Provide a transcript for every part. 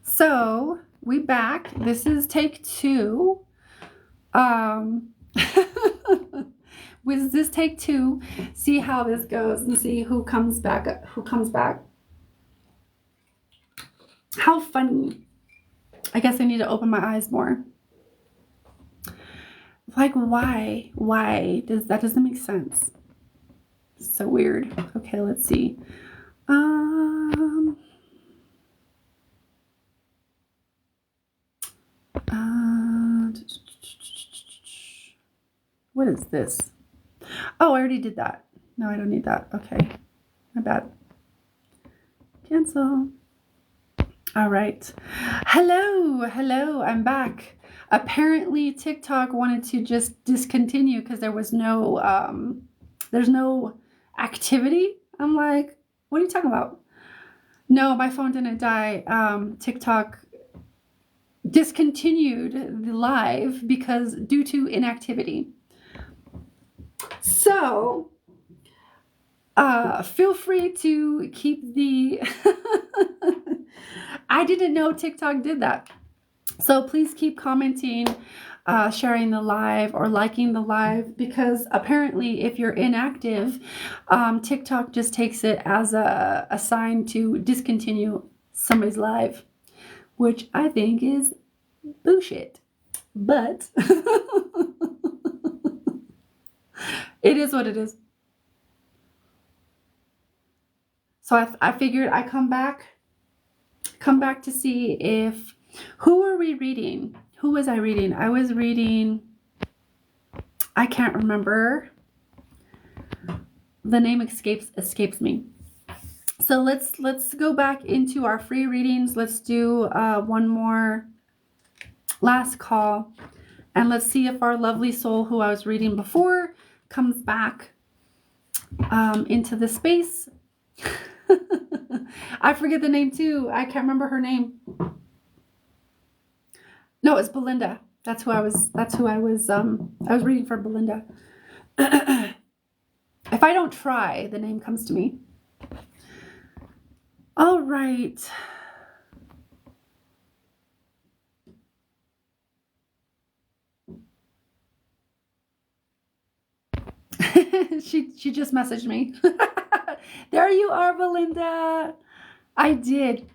So we back. This is take two. With this take two, see how this goes and see who comes back. Who comes back? How funny! I guess I need to open my eyes more. Like why? Why that doesn't make sense? So weird. Okay, let's see. What is this? Oh, I already did that. No, I don't need that. Okay, my bad. Cancel. All right. Hello. I'm back. Apparently, TikTok wanted to just discontinue because there's no activity. I'm like, what are you talking about? No, my phone didn't die. TikTok discontinued the live because due to inactivity. So feel free to keep the I didn't know TikTok did that. So please keep commenting, sharing the live or liking the live, because apparently if you're inactive, TikTok just takes it as a sign to discontinue somebody's live, which I think is bullshit. But it is what it is. So I figured I come back to see if, who are we reading? Who was I reading? I was reading, I can't remember. The name escapes me. So let's go back into our free readings. Let's do one more last call, and let's see if our lovely soul who I was reading before comes back into the space. I forget the name too. I can't remember her name. No, it's Belinda. That's who I was reading for Belinda. If I don't try, the name comes to me. All right. She just messaged me. There you are, Belinda. I did.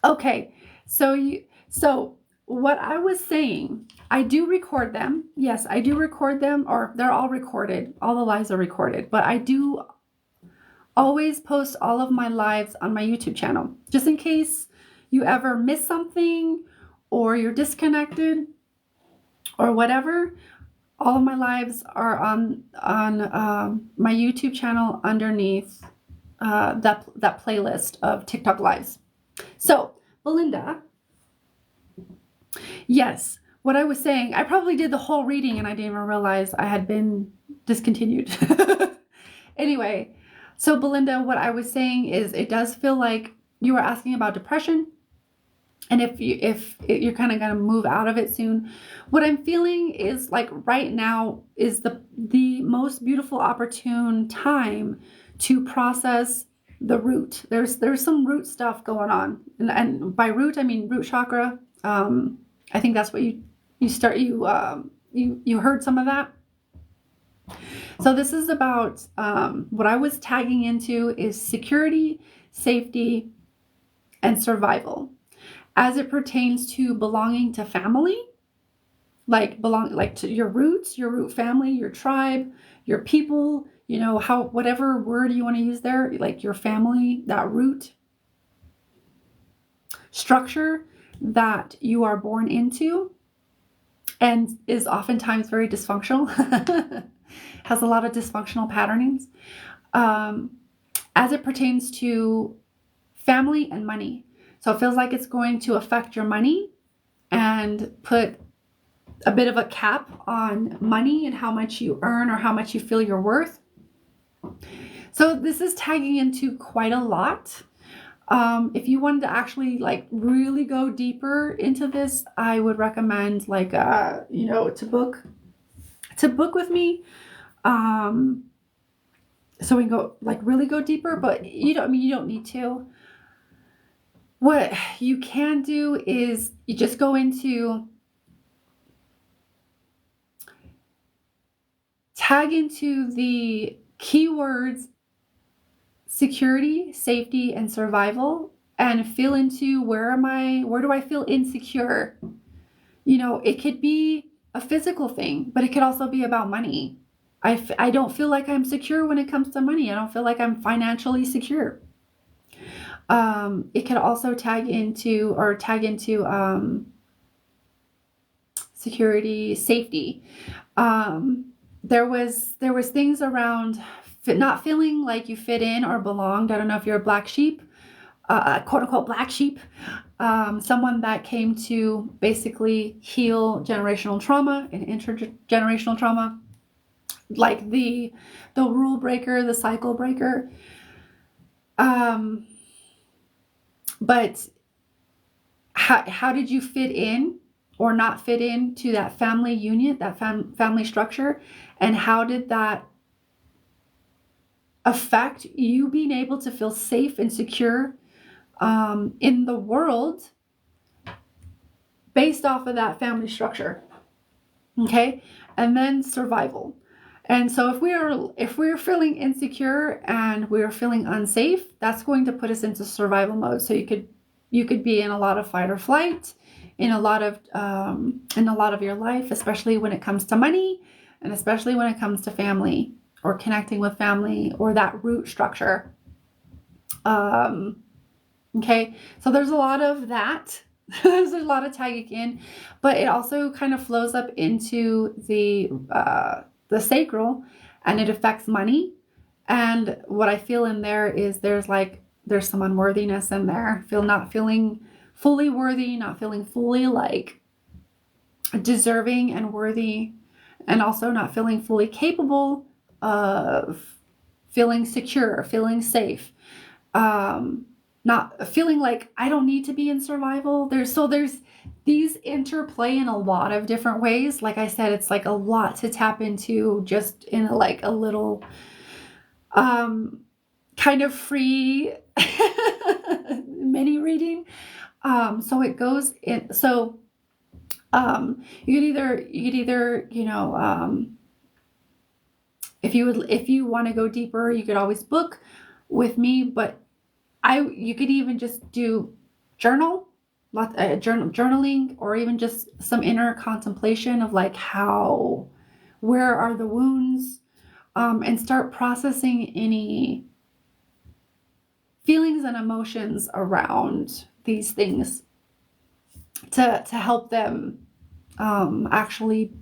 Okay. So what I was saying, I do record them. Yes, I do record them, or they're all recorded. All the lives are recorded, but I do always post all of my lives on my YouTube channel, just in case you ever miss something or you're disconnected or whatever. All of my lives are on my YouTube channel underneath that playlist of TikTok lives. So, Belinda, yes, what I was saying, I probably did the whole reading and I didn't even realize I had been discontinued. Anyway, so Belinda, what I was saying is it does feel like you were asking about depression. And if you're kind of going to move out of it soon, what I'm feeling is like right now is the most beautiful opportune time to process the root. There's some root stuff going on, and by root I mean root chakra. I think that's what you heard some of that. So this is about what I was tagging into is security, safety, and survival. As it pertains to belonging to family, like to your roots, your root family, your tribe, your people, whatever word you want to use there, like your family, that root structure that you are born into and is oftentimes very dysfunctional, has a lot of dysfunctional patternings, as it pertains to family and money. So it feels like it's going to affect your money and put a bit of a cap on money and how much you earn or how much you feel you're worth. So this is tagging into quite a lot. If you wanted to actually like really go deeper into this, I would recommend to book with me. So we can go really go deeper, but you don't need to. what you can do is you just go into, tag into the keywords security, safety, and survival, and feel into where do I feel insecure? It could be a physical thing, but it could also be about money. I don't feel like I'm secure when it comes to money. I don't feel like I'm financially secure. It could also tag into security, safety. There was things around not feeling like you fit in or belonged. I don't know if you're a black sheep, quote unquote black sheep, someone that came to basically heal generational trauma and intergenerational trauma, like the rule breaker, the cycle breaker. But how did you fit in or not fit into that family unit, that family structure? And how did that affect you being able to feel safe and secure in the world based off of that family structure? Okay. And then survival. And so if we're feeling insecure and we're feeling unsafe, that's going to put us into survival mode. So you could be in a lot of fight or flight in a lot of your life, especially when it comes to money, and especially when it comes to family or connecting with family or that root structure. Okay, so there's a lot of that. There's a lot of tagging in, but it also kind of flows up into the sacral, and it affects money. And what I feel in there is there's some unworthiness in there. Not feeling fully worthy, not feeling fully like deserving and worthy, and also not feeling fully capable of feeling secure, feeling safe. Not feeling like I don't need to be in survival. There's these interplay in a lot of different ways. Like I said, it's like a lot to tap into just in a little kind of free mini reading. So it goes in. So you could either if you want to go deeper, you could always book with me, but you could even just do journaling, or even just some inner contemplation of where are the wounds, and start processing any feelings and emotions around these things to help them actually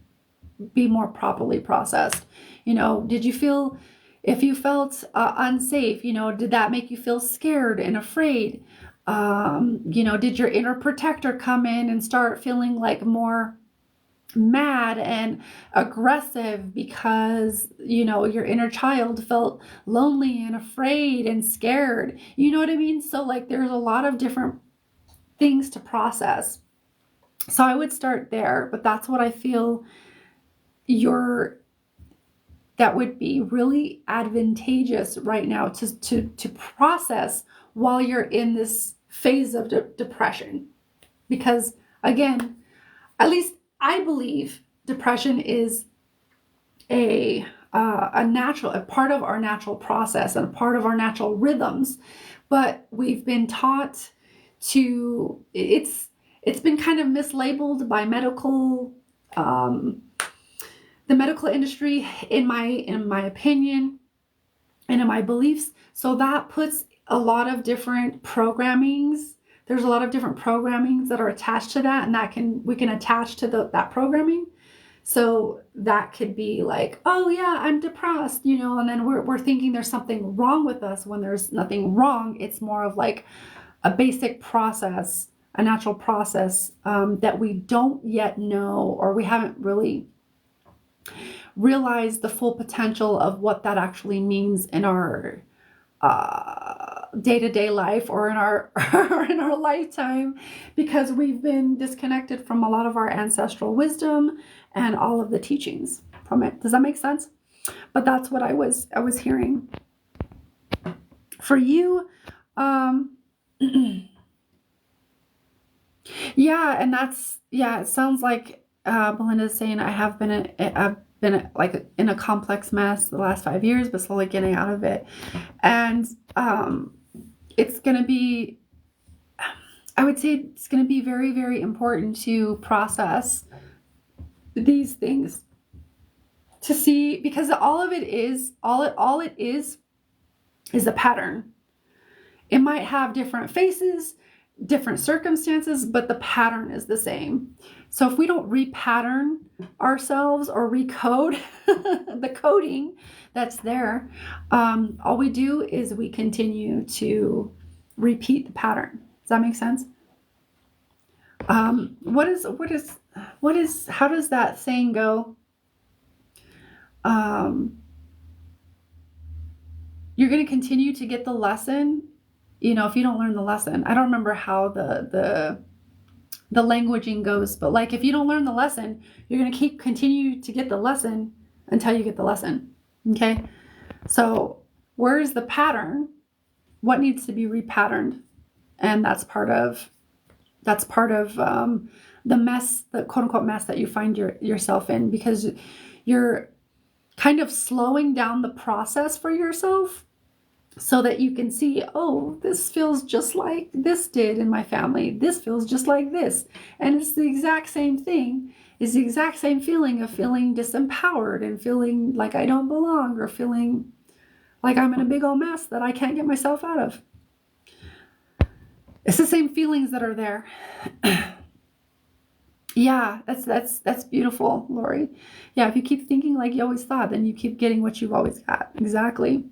be more properly processed. Did you feel, if you felt unsafe, did that make you feel scared and afraid? Did your inner protector come in and start feeling like more mad and aggressive because, your inner child felt lonely and afraid and scared? You know what I mean? So there's a lot of different things to process. So I would start there, but that's what I feel that would be really advantageous right now to process while you're in this phase of depression. Because again, at least I believe depression is a part of our natural process and a part of our natural rhythms, but we've been taught it's been kind of mislabeled by the medical industry, in my opinion and in my beliefs. So that puts a lot of different programmings. There's a lot of different programmings that are attached to that, and we can attach to that programming. So that could be like, oh yeah, I'm depressed, and then we're thinking there's something wrong with us when there's nothing wrong. It's more of like a basic process, a natural process that we don't yet know, or we haven't really realized the full potential of what that actually means in our day-to-day life, or in our in our lifetime, because we've been disconnected from a lot of our ancestral wisdom and all of the teachings from it. Does that make sense? But that's what I was hearing. For you, Yeah, and it sounds like Belinda's saying I've been like in a complex mess the last 5 years, but slowly getting out of it. And it's going to be, I would say it's going to be very, very important to process these things, to see, because all it is a pattern. It might have different faces, different circumstances, but the pattern is the same. So if we don't repattern ourselves or recode the coding that's there, all we do is we continue to repeat the pattern. Does that make sense? How does that saying go? You're going to continue to get the lesson, if you don't learn the lesson. I don't remember how the languaging goes, but like, if you don't learn the lesson, you're going to continue to get the lesson until you get the lesson. Okay. So where's the pattern? What needs to be repatterned? And that's part of the mess, the quote unquote mess that you find yourself in, because you're kind of slowing down the process for yourself so that you can see, oh, this feels just like this did in my family. This feels just like this. And it's the exact same thing. It's the exact same feeling of feeling disempowered and feeling like I don't belong, or feeling like I'm in a big old mess that I can't get myself out of. It's the same feelings that are there. Yeah, that's beautiful, Lori. Yeah, if you keep thinking like you always thought, then you keep getting what you've always got. Exactly.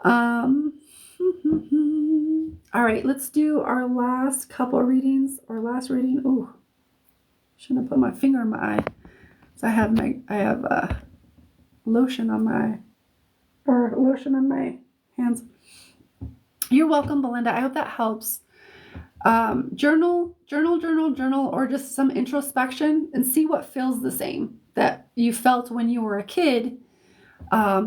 All right, let's do our last couple of readings. Our last reading. Ooh, shouldn't have put my finger in my eye. So I have lotion on my hands. You're welcome, Belinda. I hope that helps. Journal, or just some introspection, and see what feels the same that you felt when you were a kid,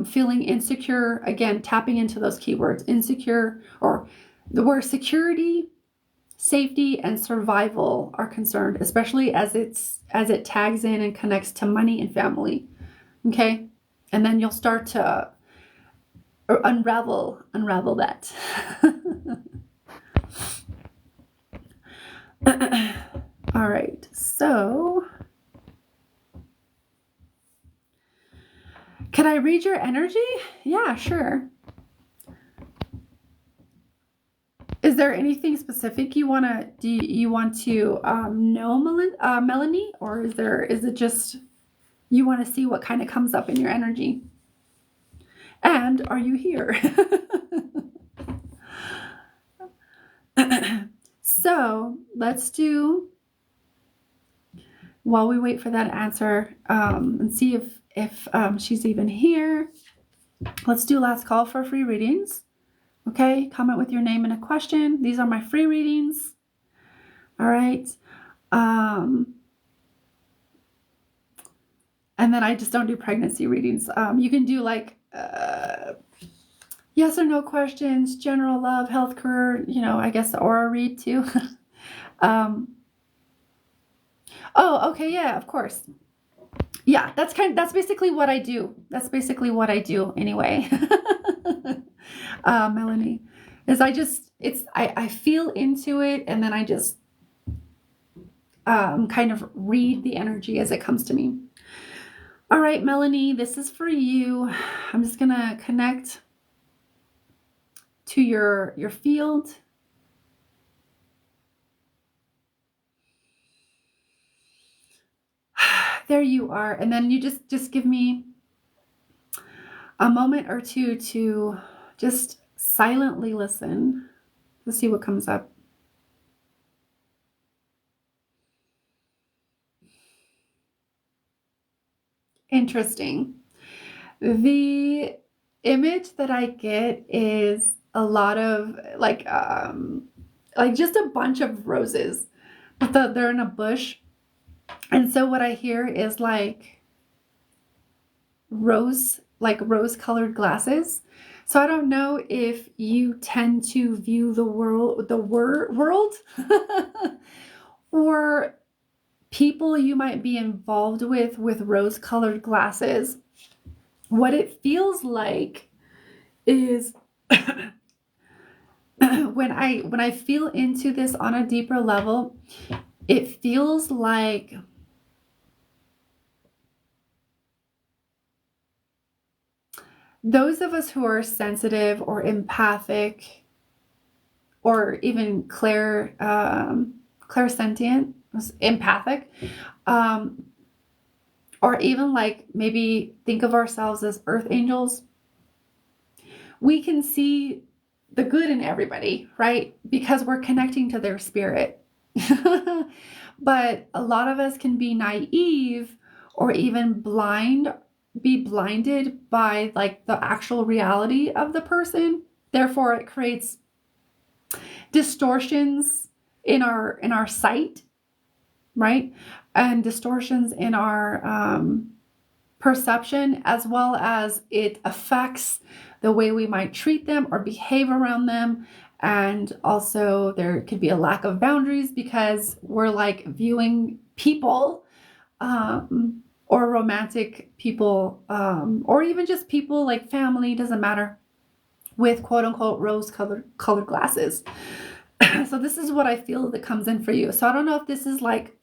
feeling insecure. Again, tapping into those keywords, insecure, or where security, safety, and survival are concerned, especially as it tags in and connects to money and family. Okay, and then you'll start to unravel that. All right, so can I read your energy? Yeah, sure. Is there anything specific you want to know, Melanie, or is it just you want to see what kind of comes up in your energy? And are you here? So let's do, while we wait for that answer, and see if she's even here, let's do last call for free readings. Okay, comment with your name and a question. These are my free readings. All right. And then I just don't do pregnancy readings. You can do like yes or no questions, general love, health, career, I guess the aura read too. Oh, okay, yeah, of course. Yeah, that's basically what I do. That's basically what I do anyway. Melanie, is I feel into it, and then I just kind of read the energy as it comes to me. All right, Melanie, this is for you. I'm just gonna connect to your field. There you are. And then you just give me a moment or two to just silently listen. Let's see what comes up. Interesting. The image that I get is a lot of like just a bunch of roses, but they're in a bush. And so what I hear is like rose colored glasses. So I don't know if you tend to view the world or people you might be involved with rose-colored glasses. What it feels like is when I feel into this on a deeper level, it feels like those of us who are sensitive or empathic or even clairsentient, empathic, or even like maybe think of ourselves as earth angels, we can see the good in everybody, right? Because we're connecting to their spirit. But a lot of us can be naive or even be blinded by like the actual reality of the person. Therefore, it creates distortions in our sight, right? And distortions in our perception, as well as it affects the way we might treat them or behave around them. And also there could be a lack of boundaries because we're like viewing people or romantic people or even just people like family, doesn't matter, with quote unquote rose colored glasses. So this is what I feel that comes in for you. So I don't know if this is like,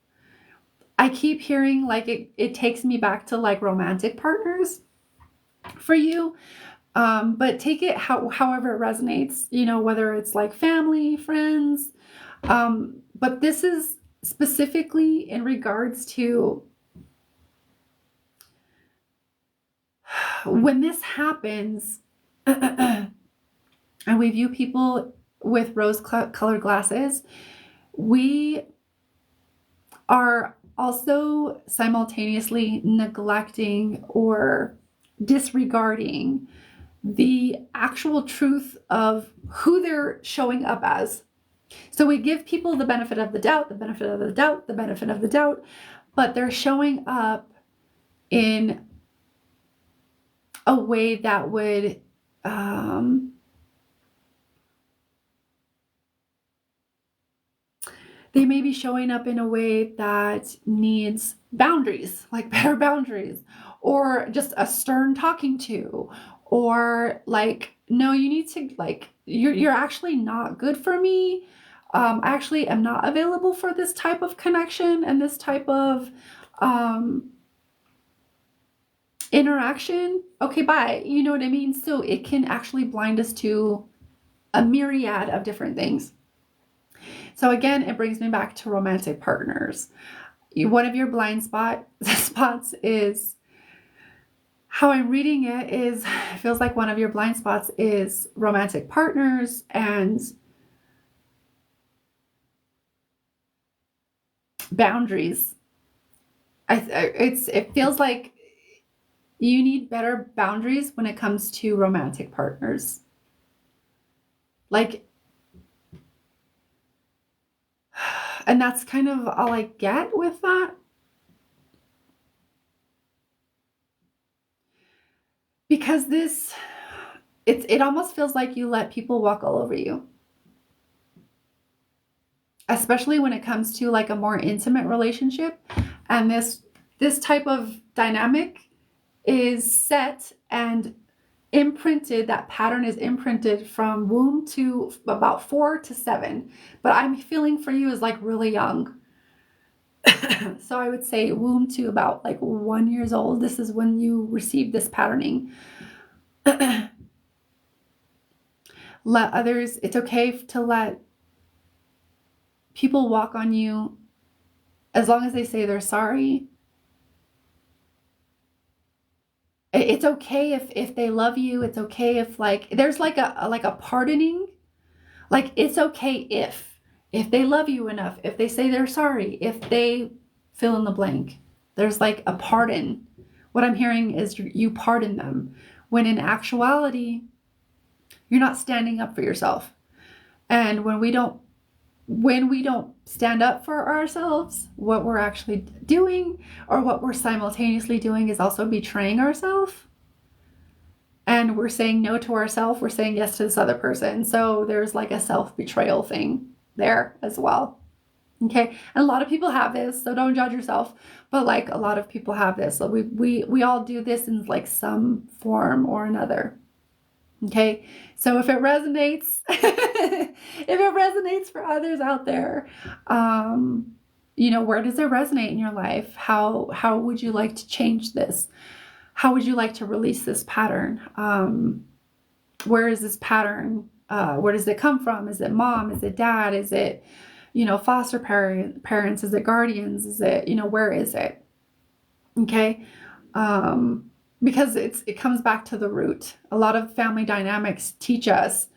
I keep hearing like it takes me back to like romantic partners for you. But take it however it resonates, you know, whether it's like family, friends. But this is specifically in regards to when this happens and we view people with rose-colored glasses, we are also simultaneously neglecting or disregarding the actual truth of who they're showing up as. So we give people the benefit of the doubt, the benefit of the doubt, the benefit of the doubt, but they're showing up in a way that would they may be showing up in a way that needs boundaries, like better boundaries, or just a stern talking to, or like, no, you need to like, you're actually not good for me. I actually am not available for this type of connection and this type of interaction. Okay, bye. You know what I mean? So it can actually blind us to a myriad of different things. So again, it brings me back to romantic partners. One of your blind spots is, how I'm reading it feels like one of your blind spots is romantic partners and boundaries. It feels like you need better boundaries when it comes to romantic partners. Like, and that's kind of all I get with that. Because it almost feels like you let people walk all over you. Especially when it comes to like a more intimate relationship. And this type of dynamic is set and imprinted, that pattern is imprinted from womb to about 4 to 7. But I'm feeling for you is like really young. So I would say womb to about like 1 year old. This is when you receive this patterning. Let others, it's okay to let people walk on you as long as they say they're sorry. It's okay if they love you. It's okay if like there's like a pardoning. Like it's okay if they love you enough, if they say they're sorry, if they fill in the blank. There's like a pardon. What I'm hearing is you pardon them, when in actuality you're not standing up for yourself. And when we don't stand up for ourselves, what we're actually doing or what we're simultaneously doing is also betraying ourselves. and we're saying no to ourselves, we're saying yes to this other person. So there's like a self-betrayal thing there as well. Okay. And a lot of people have this, so don't judge yourself. But like a lot of people have this. So we all do this in like some form or another. Okay. So if it resonates, if it resonates for others out there, where does it resonate in your life? How would you like to change this? How would you like to release this pattern? Where is this pattern? Where does it come from? Is it mom? Is it dad? Is it, foster parents? Is it guardians? Is it, where is it? Okay. Because it comes back to the root. A lot of family dynamics teach us,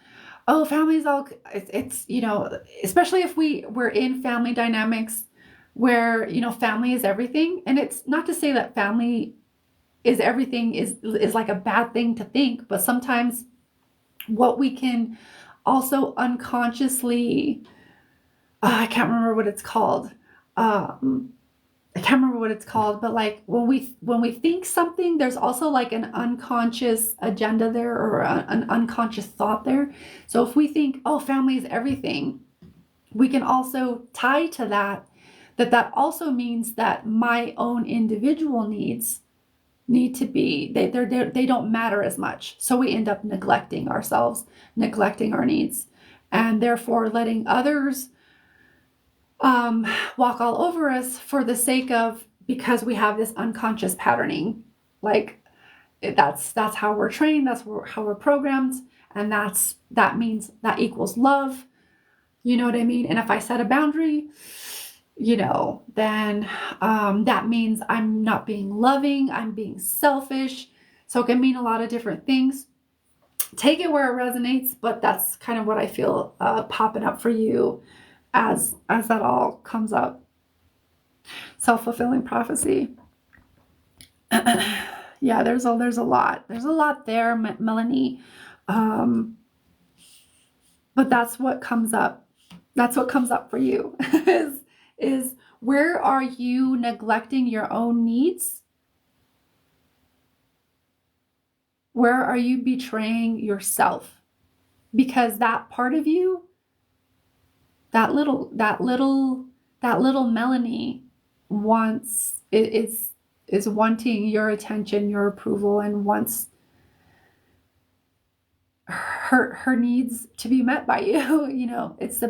oh, family's all, it's especially if we're in family dynamics where, family is everything. And it's not to say that family is everything is like a bad thing to think, but sometimes what we can also unconsciously, I can't remember what it's called. But like when we think something, there's also like an unconscious agenda there, or an unconscious thought there. So if we think, oh, family is everything, we can also tie to that also means that my own individual needs need to be, they don't matter as much. So we end up neglecting ourselves, neglecting our needs, and therefore letting others walk all over us for the sake of, because we have this unconscious patterning. Like that's how we're trained, that's how we're programmed, and that means that equals love. You know what I mean? And if I set a boundary, then that means I'm not being loving, I'm being selfish. So it can mean a lot of different things. Take it where it resonates, but that's kind of what I feel popping up for you as that all comes up. Self-fulfilling prophecy. Yeah, there's a lot there, Melanie. But that's what comes up. That's what comes up for you is where are you neglecting your own needs? Where are you betraying yourself? Because that part of you, that little Melanie is wanting your attention, your approval, and wants her needs to be met by you. This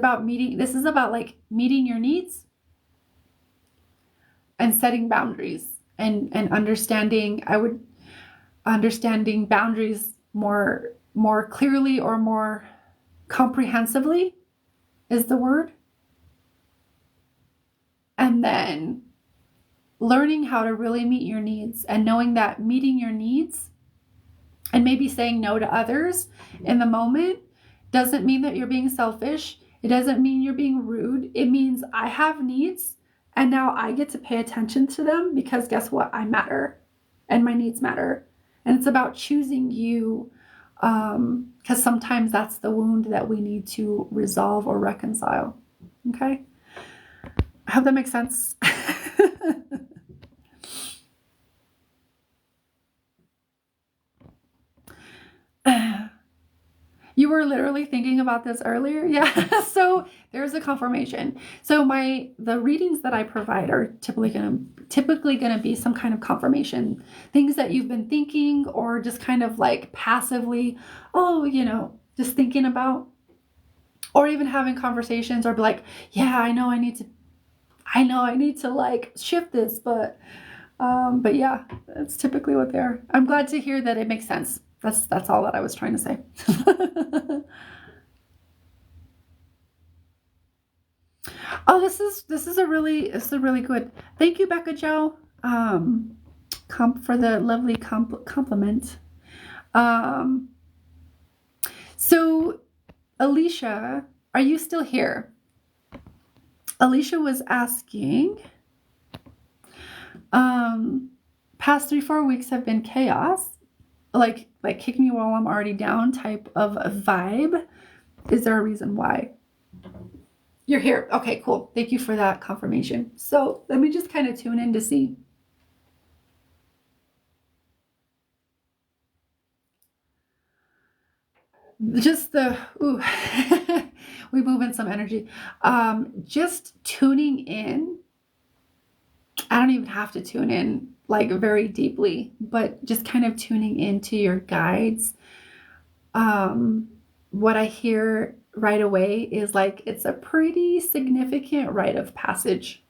is about like meeting your needs and setting boundaries and understanding boundaries more clearly, or more comprehensively is the word. And then learning how to really meet your needs, and knowing that meeting your needs and maybe saying no to others in the moment doesn't mean that you're being selfish. It doesn't mean you're being rude. It means I have needs, and now I get to pay attention to them, because guess what? I matter, and my needs matter. And it's about choosing you, because sometimes that's the wound that we need to resolve or reconcile. Okay? I hope that makes sense. You were literally thinking about this earlier? Yeah. So there's a confirmation. So the readings that I provide are typically going to be some kind of confirmation. Things that you've been thinking, or just kind of like passively, just thinking about, or even having conversations, or be like, yeah, I know I need to like shift this, but yeah, that's typically what they're. I'm glad to hear that it makes sense. That's all that I was trying to say. Oh, this is a really good. Thank you, Becca Joe, for the lovely compliment. So Alicia, are you still here? Alicia was asking, past 3-4 weeks have been chaos, like kick me while I'm already down type of a vibe. Is there a reason why? You're here. Okay, cool. Thank you for that confirmation. So let me just kind of tune in to see. just the, ooh, we move in some energy. Just tuning in. I don't even have to tune in like very deeply, but just kind of tuning into your guides. What I hear right away is like it's a pretty significant rite of passage.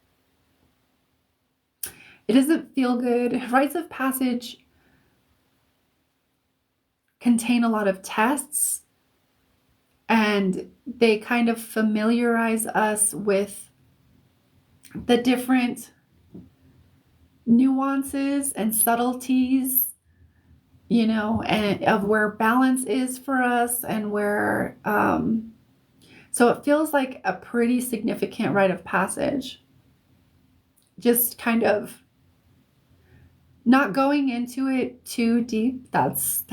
It doesn't feel good. Rites of passage contain a lot of tests, and they kind of familiarize us with the different nuances and subtleties, and of where balance is for us, and where so it feels like a pretty significant rite of passage. Just kind of not going into it too deep. That's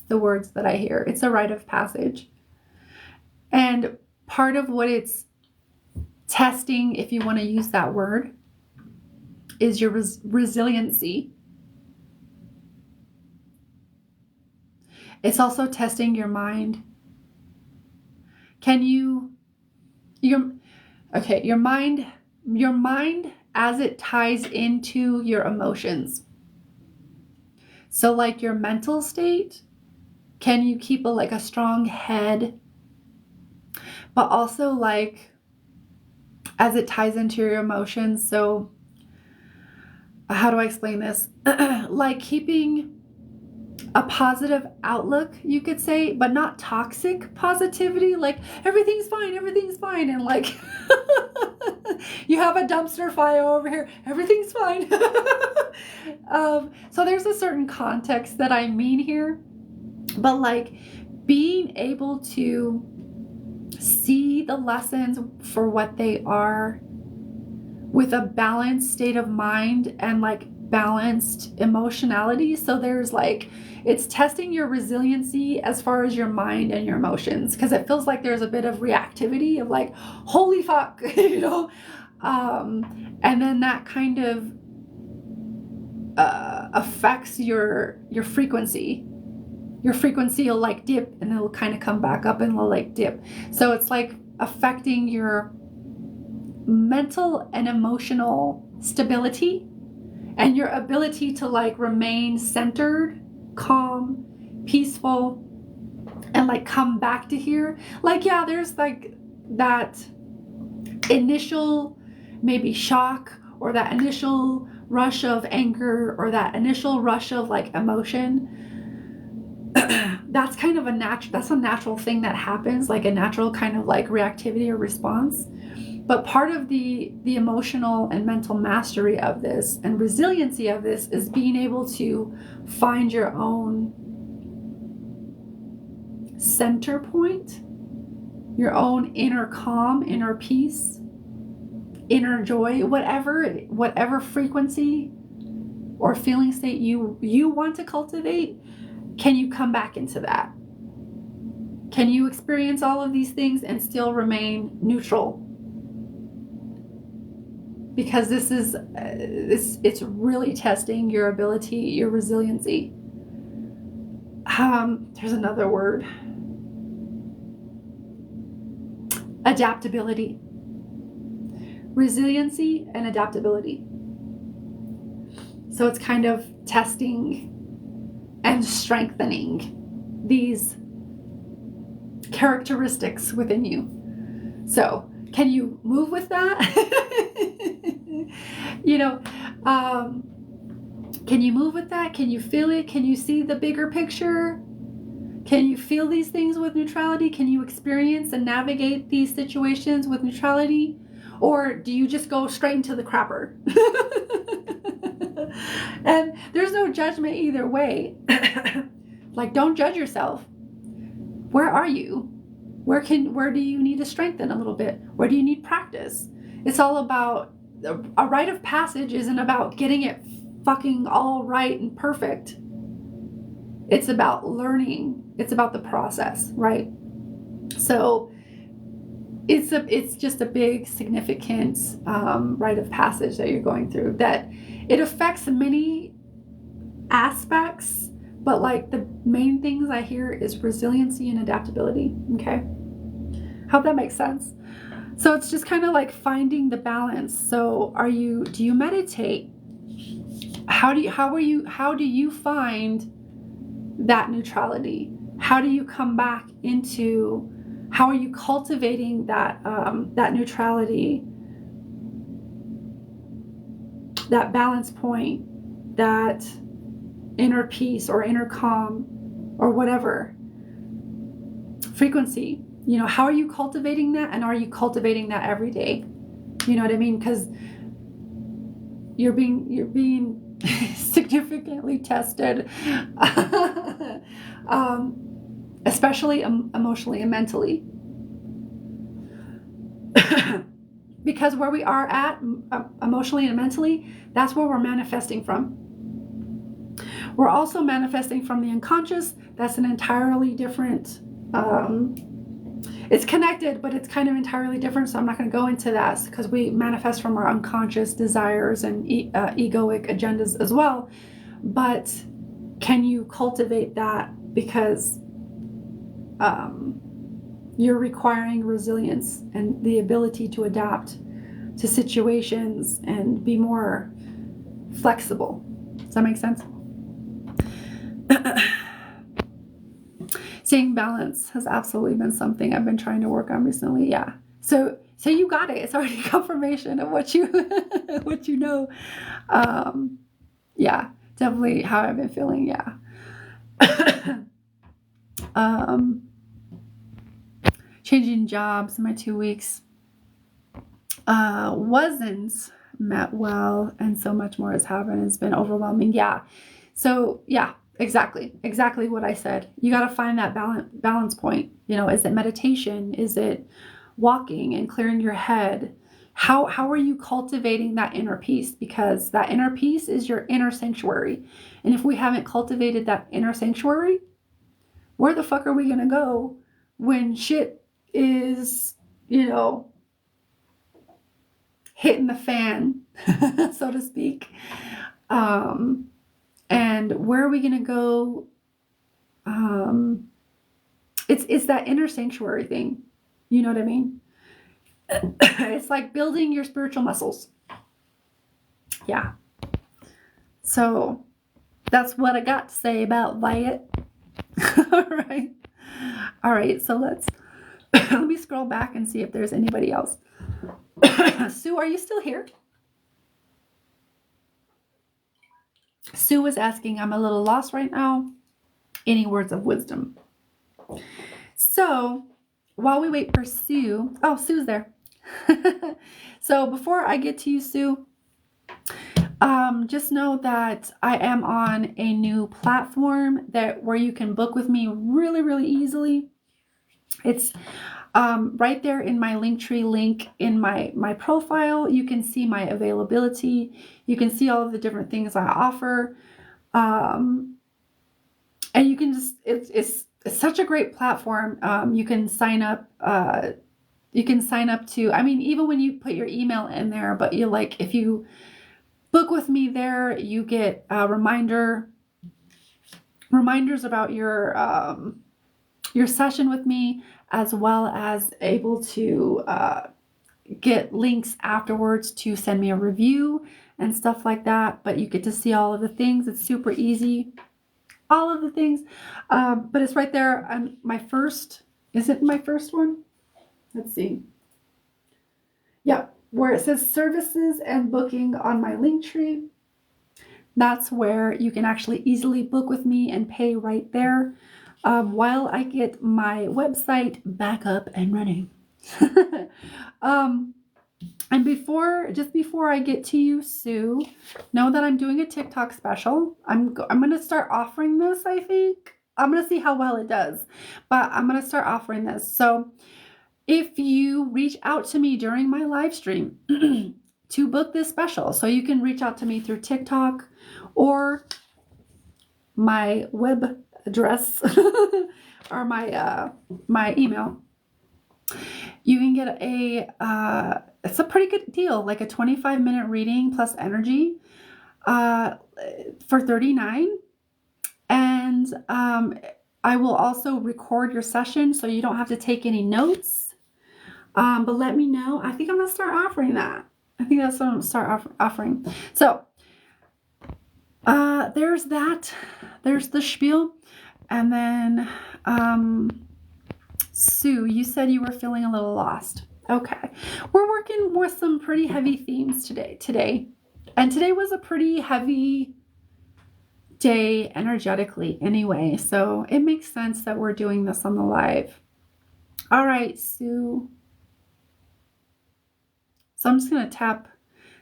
the words that I hear. It's a rite of passage. And part of what it's testing, if you want to use that word, is your resiliency. It's also testing your mind. Your mind as it ties into your emotions. So like your mental state, can you keep a strong head, but also like as it ties into your emotions? So how do I explain this? Like keeping a positive outlook, you could say, but not toxic positivity, like everything's fine, and like you have a dumpster fire over here, everything's fine. So there's a certain context that I mean here, but like being able to see the lessons for what they are with a balanced state of mind and like balanced emotionality. So there's like, it's testing your resiliency as far as your mind and your emotions, because it feels like there's a bit of reactivity of like, holy fuck, and then that kind of affects your frequency. Your frequency will like dip, and it'll kind of come back up, and it'll like dip. So it's like affecting your mental and emotional stability and your ability to like remain centered, calm, peaceful, and like come back to here. Like, yeah, there's like that initial maybe shock, or that initial rush of anger, or that initial rush of like emotion. That's kind of a natural thing that happens, like a natural kind of like reactivity or response. But part of the emotional and mental mastery of this and resiliency of this is being able to find your own center point, your own inner calm, inner peace, inner joy, whatever frequency or feeling state you want to cultivate. Can you come back into that? Can you experience all of these things and still remain neutral? Because this is it's really testing your ability, your resiliency. There's another word. Adaptability. Resiliency and adaptability. So it's kind of testing and strengthening these characteristics within you. So can you move with that? Can you move with that? Can you feel it? Can you see the bigger picture? Can you feel these things with neutrality? Can you experience and navigate these situations with neutrality? Or do you just go straight into the crapper? And there's no judgment either way. Like, don't judge yourself. Where are you? Where do you need to strengthen a little bit? Where do you need practice? It's all about, a rite of passage isn't about getting it fucking all right and perfect. It's about learning. It's about the process, right? So it's just a big, significant rite of passage that you're going through, that it affects many aspects, But like the main things I hear is resiliency and adaptability. Okay. Hope that makes sense. So it's just kind of like finding the balance. So do you meditate? How do you find that neutrality? How do you come back into, how are you cultivating that that neutrality, that balance point, that inner peace or inner calm or whatever frequency? You know, how are you cultivating that, and are you cultivating that every day? You know what I mean? Because you're being significantly tested, especially emotionally and mentally. Because where we are at emotionally and mentally, that's where we're manifesting from. We're also manifesting from the unconscious. That's an entirely different, it's connected, but it's kind of entirely different. So I'm not going to go into that, because we manifest from our unconscious desires and egoic agendas as well. But can you cultivate that? Because you're requiring resilience and the ability to adapt to situations and be more flexible. Does that make sense? Staying balance has absolutely been something I've been trying to work on recently. Yeah. So you got it. It's already confirmation of what you what you know. Yeah, definitely how I've been feeling. Yeah. Changing jobs in my 2 weeks wasn't met well, and so much more has happened. It's been overwhelming. Yeah. So yeah, exactly what I said. You got to find that balance point. You know, is it meditation? Is it walking and clearing your head? How are you cultivating that inner peace? Because that inner peace is your inner sanctuary. And if we haven't cultivated that inner sanctuary, where the fuck are we going to go when shit is, you know, hitting the fan, so to speak? And where are we going to go? It's that inner sanctuary thing. You know what I mean? It's like building your spiritual muscles. Yeah. So that's what I got to say about that. All right. So let me scroll back and see if there's anybody else. Sue, are you still here? Sue was asking, I'm a little lost right now. Any words of wisdom? So while we wait for Sue, oh, Sue's there. So before I get to you, Sue, just know that I am on a new platform where you can book with me really, really easily. It's right there in my Linktree link in my profile. You can see my availability. You can see all of the different things I offer. And you can just, it's such a great platform. You can sign up. You can sign up to, I mean, even when you put your email in there, but you like, if you book with me there, you get reminders about your session with me, as well as able to get links afterwards to send me a review and stuff like that. But you get to see all of the things. It's super easy. All of the things. But it's right there. Is it my first one? Let's see. Yeah, where it says services and booking on my Linktree. That's where you can actually easily book with me and pay right there while I get my website back up and running. And just before I get to you, Sue, know that I'm doing a TikTok special. I'm going to start offering this, I think. I'm going to see how well it does, but I'm going to start offering this. So if you reach out to me during my live stream to book this special, so you can reach out to me through TikTok or my web address or my email, you can get it's a pretty good deal, like a 25-minute reading plus energy for $39. And And I will also record your session so you don't have to take any notes. But let me know. I think I'm going to start offering that. I think that's what I'm going to start offering. So there's that. There's the spiel. And then Sue, you said you were feeling a little lost. Okay. We're working with some pretty heavy themes today. And today was a pretty heavy day energetically anyway. So it makes sense that we're doing this on the live. All right, Sue. So I'm just going to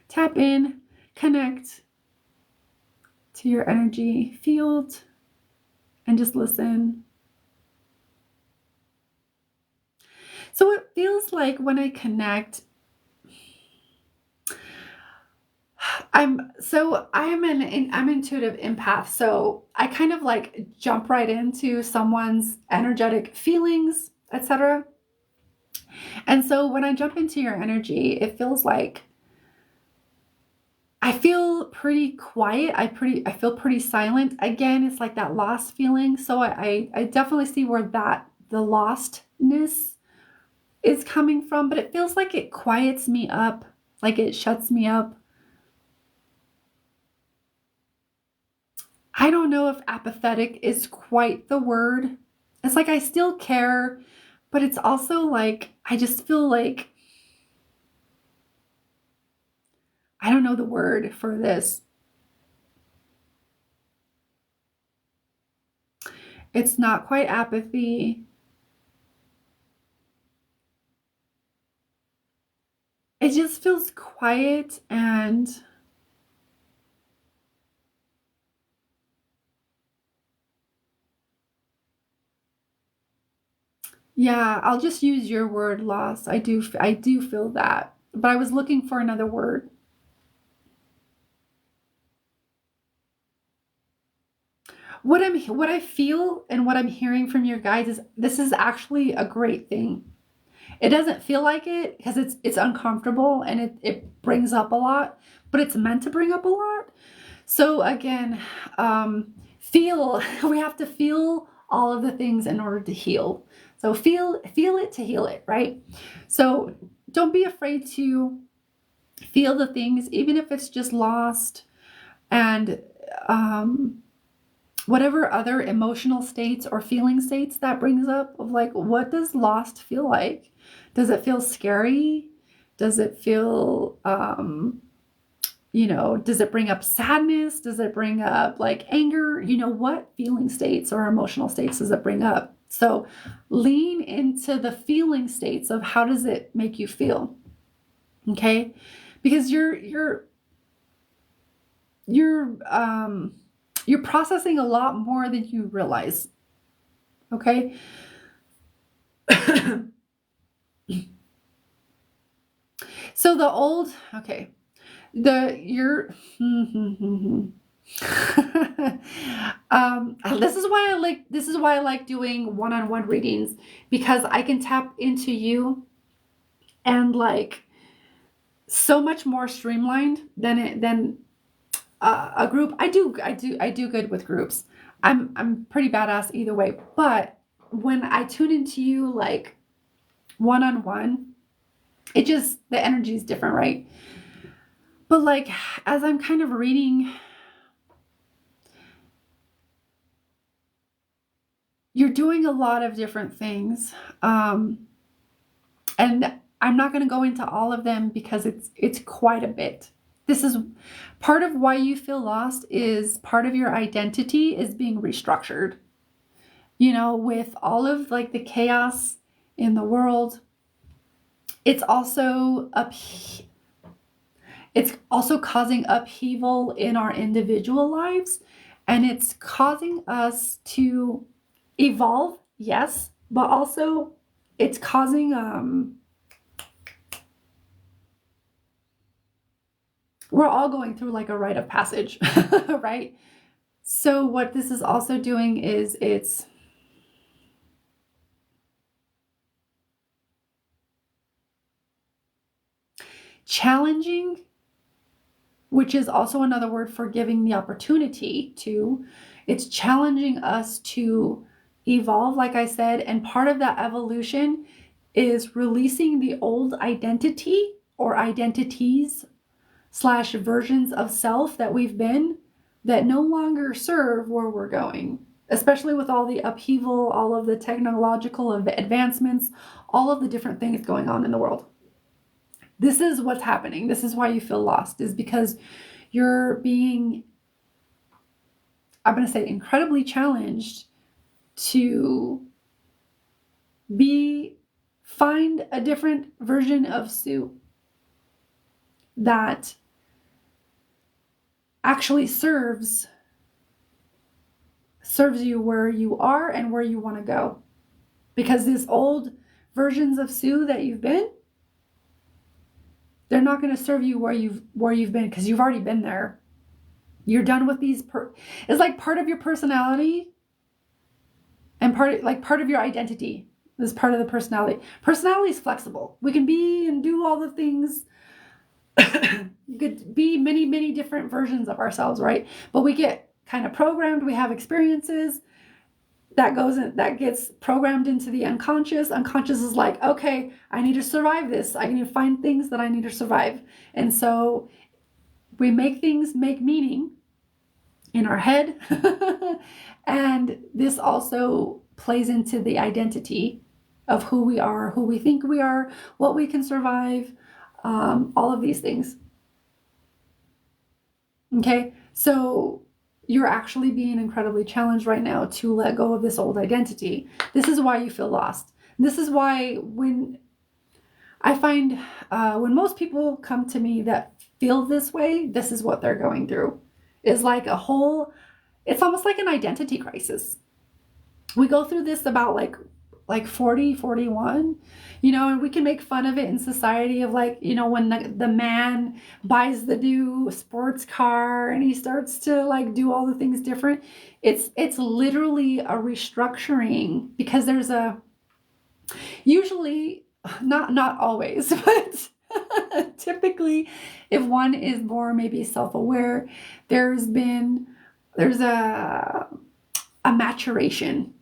tap in, connect to your energy field, and just listen. So it feels like when I connect, I'm intuitive empath. So I kind of like jump right into someone's energetic feelings, etc. And so when I jump into your energy, it feels like I feel pretty quiet. I feel pretty silent. Again, it's like that lost feeling. So I definitely see where the lostness is coming from, but it feels like it quiets me up, like it shuts me up. I don't know if apathetic is quite the word. It's like I still care, but it's also like I just feel like I don't know the word for this. It's not quite apathy. It just feels quiet and yeah, I'll just use your word, loss. I do feel that, but I was looking for another word. What I feel and what I'm hearing from your guides is this is actually a great thing. It doesn't feel like it because it's uncomfortable and it brings up a lot, but it's meant to bring up a lot. So again, we have to feel all of the things in order to heal. So feel it to heal it, right? So don't be afraid to feel the things, even if it's just lost and whatever other emotional states or feeling states that brings up of like, what does lost feel like? Does it feel scary? Does it feel, does it bring up sadness? Does it bring up like anger? What feeling states or emotional states does it bring up? So lean into the feeling states of how does it make you feel? Okay. Because you're processing a lot more than you realize. Okay. So this is why I like doing one-on-one readings, because I can tap into you and like so much more streamlined than a group. I do good with groups. I'm pretty badass either way, but when I tune into you like one-on-one, the energy is different, right? But like as I'm kind of reading, you're doing a lot of different things, and I'm not going to go into all of them because it's quite a bit. This is part of why you feel lost, is part of your identity is being restructured. With all of like the chaos in the world, it's also causing upheaval in our individual lives, and it's causing us to evolve, yes, but also it's causing we're all going through like a rite of passage, right? So what this is also doing is it's challenging, which is also another word for giving the opportunity to. It's challenging us to evolve, like I said, and part of that evolution is releasing the old identity or identities / versions of self that we've been that no longer serve where we're going, especially with all the upheaval, all of the technological advancements, all of the different things going on in the world. This is what's happening. This is why you feel lost, is because you're being, I'm going to say, incredibly challenged to find a different version of Sue that actually serves you where you are and where you want to go. Because these old versions of Sue that you've been, they're not going to serve you where you've been, because you've already been there. You're done with these. It's like part of your personality and part of your identity is part of the personality. Personality is flexible. We can be and do all the things. You could be many, many different versions of ourselves, right? But we get kind of programmed. We have experiences that gets programmed into the unconscious. Unconscious is like, okay, I need to survive this. I need to find things that I need to survive. And so we make things make meaning in our head. And this also plays into the identity of who we are, who we think we are, what we can survive, all of these things. Okay, so you're actually being incredibly challenged right now to let go of this old identity. This is why you feel lost. This is why when I find when most people come to me that feel this way, this is what they're going through. It's like it's almost like an identity crisis. We go through this about like 40, 41, and we can make fun of it in society of when the man buys the new sports car and he starts to do all the things different. It's literally a restructuring, because there's usually, not always, but typically if one is more maybe self-aware, there's a maturation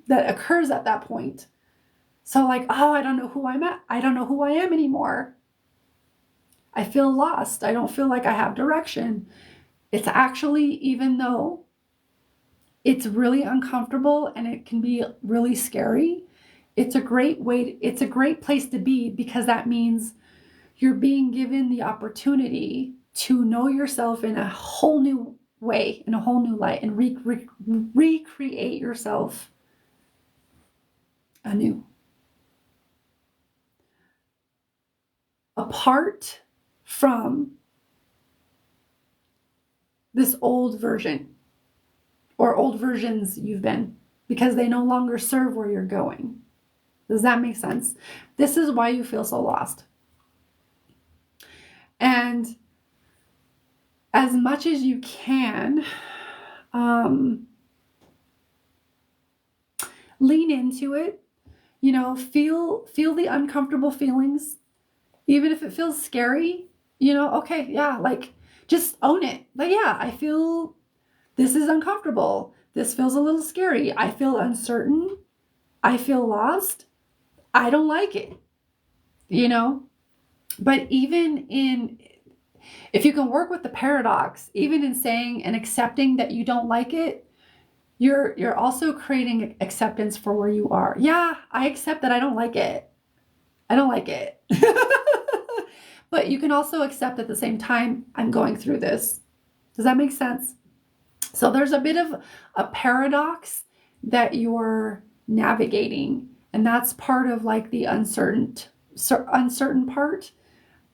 that occurs at that point. So I don't know who I'm at. I don't know who I am anymore. I feel lost. I don't feel like I have direction. It's actually, even though it's really uncomfortable and it can be really scary, it's a great place to be, because that means you're being given the opportunity to know yourself in a whole new way, in a whole new light, and recreate yourself anew. Apart from this old version or old versions you've been, because they no longer serve where you're going. Does that make sense? This is why you feel so lost. And as much as you can, lean into it. Feel the uncomfortable feelings, even if it feels scary. Okay, yeah, just own it. Yeah, I feel this is uncomfortable. This feels a little scary. I feel uncertain. I feel lost. I don't like it. But if you can work with the paradox, even in saying and accepting that you don't like it, you're also creating acceptance for where you are. Yeah, I accept that I don't like it. I don't like it. But you can also accept at the same time, I'm going through this. Does that make sense? So there's a bit of a paradox that you're navigating, and that's part of the uncertain part.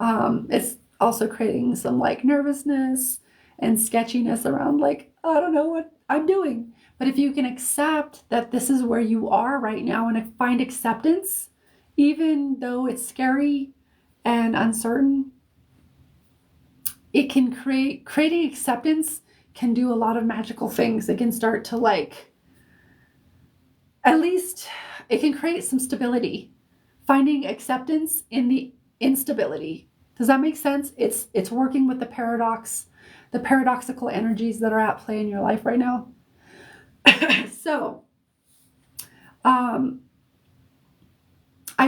It's also creating some nervousness and sketchiness around I don't know what I'm doing. But if you can accept that this is where you are right now and find acceptance, even though it's scary and uncertain, it can creating acceptance can do a lot of magical things. It can start to at least it can create some stability, finding acceptance in the instability. Does that make sense? It's working with the paradoxical energies that are at play in your life right now. So, I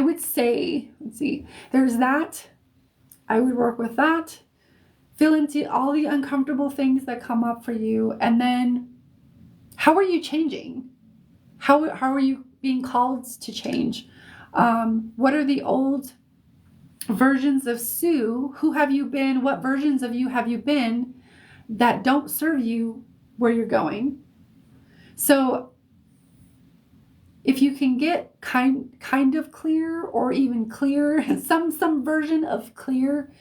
would say, let's see, there's that. I would work with that. Feel into all the uncomfortable things that come up for you. And then, how are you changing? How are you being called to change? What are the old versions of Sue? Who have you been? What versions of you have you been that don't serve you where you're going? So if you can get kind of clear, or even clear, some version of clear,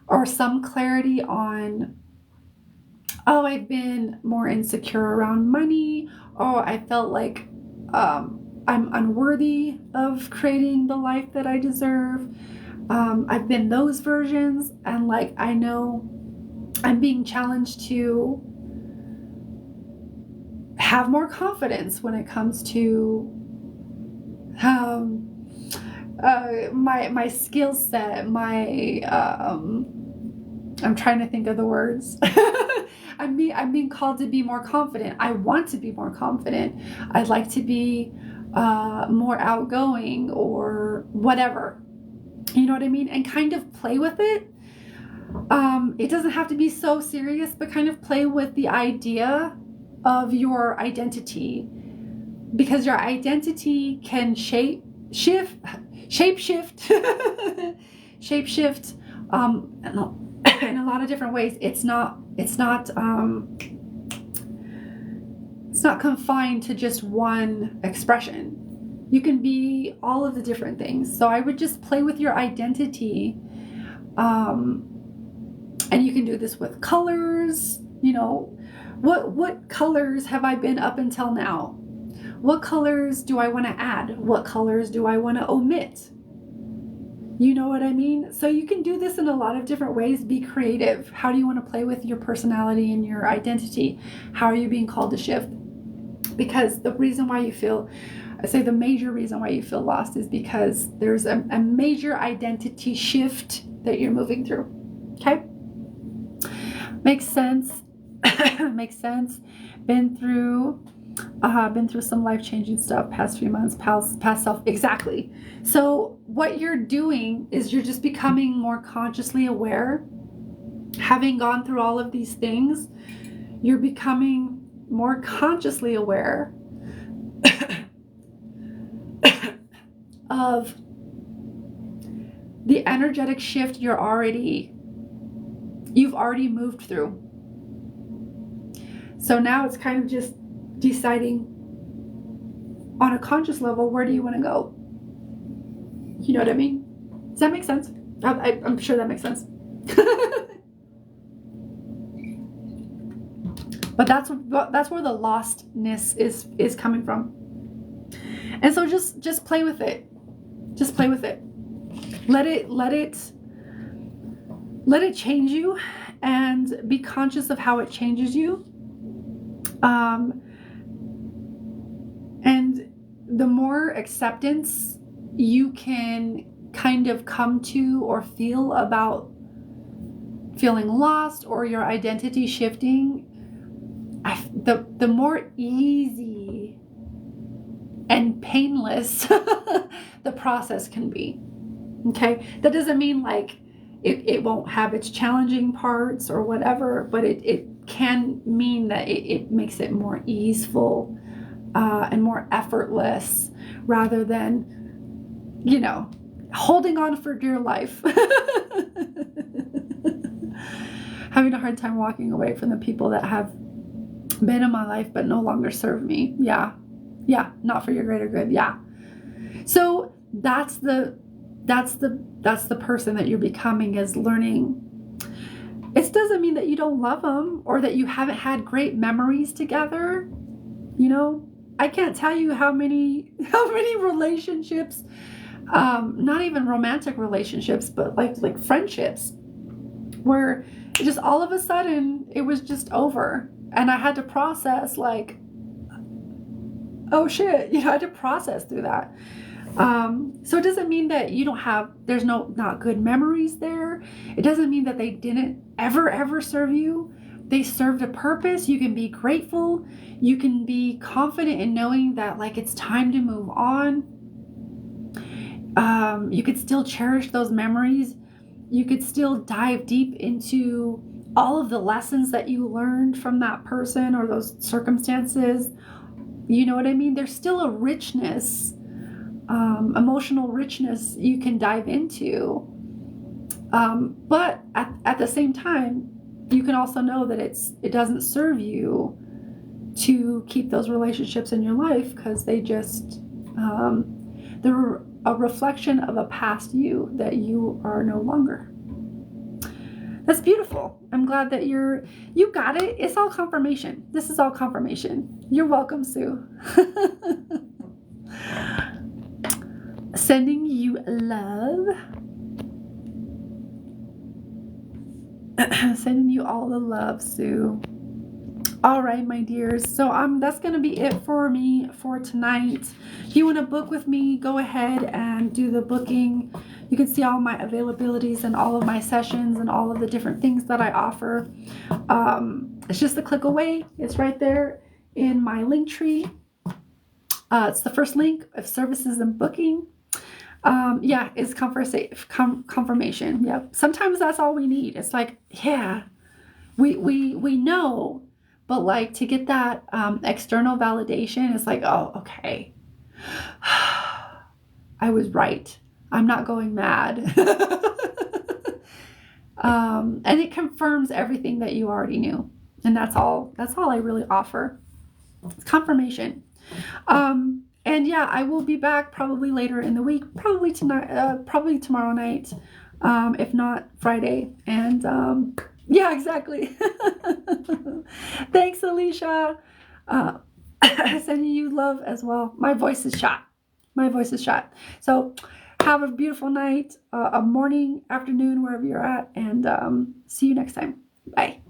or some clarity on, oh, I've been more insecure around money. Oh, I felt like I'm unworthy of creating the life that I deserve. I've been those versions, and like, I know I'm being challenged to have more confidence when it comes to my skill set, my I'm trying to think of the words. I'm being called to be more confident. I want to be more confident. I'd like to be more outgoing, or whatever. You know what I mean? And kind of play with it. It doesn't have to be so serious, but kind of play with the idea of your identity, because your identity can shape shift in a lot of different ways. It's not confined to just one expression. You can be all of the different things. So I would just play with your identity. And you can do this with colors. You know, what colors have I been up until now? What colors do I want to add? What colors do I want to omit? You know what I mean? So you can do this in a lot of different ways. Be creative. How do you want to play with your personality and your identity? How are you being called to shift? Because the reason why you feel, I say the major reason why you feel lost is because there's a major identity shift that you're moving through. Okay? Makes sense. Makes sense. Been through some life-changing stuff past few months, past self. Exactly. So what you're doing is you're just becoming more consciously aware. Having gone through all of these things, you're becoming more consciously aware of the energetic shift you've already moved through. So now it's kind of just deciding on a conscious level, where do you want to go? You know what I mean? Does that make sense? I'm sure that makes sense. But that's where the lostness is coming from. And so just play with it. Just play with it. Let it change you, and be conscious of how it changes you. And the more acceptance you can kind of come to or feel about feeling lost or your identity shifting, the more easy and painless the process can be. Okay? That doesn't mean like it won't have its challenging parts or whatever, but it can mean that it makes it more easeful and more effortless, rather than, holding on for dear life. Having a hard time walking away from the people that have been in my life but no longer serve me. Yeah, not for your greater good. Yeah. So that's the person that you're becoming, is learning. It doesn't mean that you don't love them or that you haven't had great memories together. I can't tell you how many relationships, not even romantic relationships, but like friendships, where just all of a sudden it was just over, and I had to process like, oh shit, I had to process through that. So it doesn't mean that there's not good memories there. It doesn't mean that they didn't ever serve you, they served a purpose. You can be grateful. You can be confident in knowing that like it's time to move on. You could still cherish those memories. You could still dive deep into all of the lessons that you learned from that person or those circumstances. You know what I mean? There's still a richness, emotional richness you can dive into. But at the same time, you can also know that it doesn't serve you to keep those relationships in your life, because they just they're a reflection of a past you that you are no longer. That's beautiful. I'm glad that you got it. It's all confirmation. This is all confirmation. You're welcome, Sue. Sending you love. Sending you all the love, Sue. All right, my dears. So that's going to be it for me for tonight. If you want to book with me, go ahead and do the booking. You can see all my availabilities and all of my sessions and all of the different things that I offer. It's just a click away. It's right there in my link tree. It's the first link of services and booking. Yeah, it's confirmation. Yeah. Sometimes that's all we need. It's like, yeah, we know, but like to get that external validation, it's like, oh, okay. I was right. I'm not going mad. And it confirms everything that you already knew. And that's all I really offer. It's confirmation. And yeah, I will be back probably later in the week, probably tonight, probably tomorrow night, if not Friday. And yeah, exactly. Thanks, Alicia. Sending you love as well. My voice is shot. So have a beautiful night, a morning, afternoon, wherever you're at, and see you next time. Bye.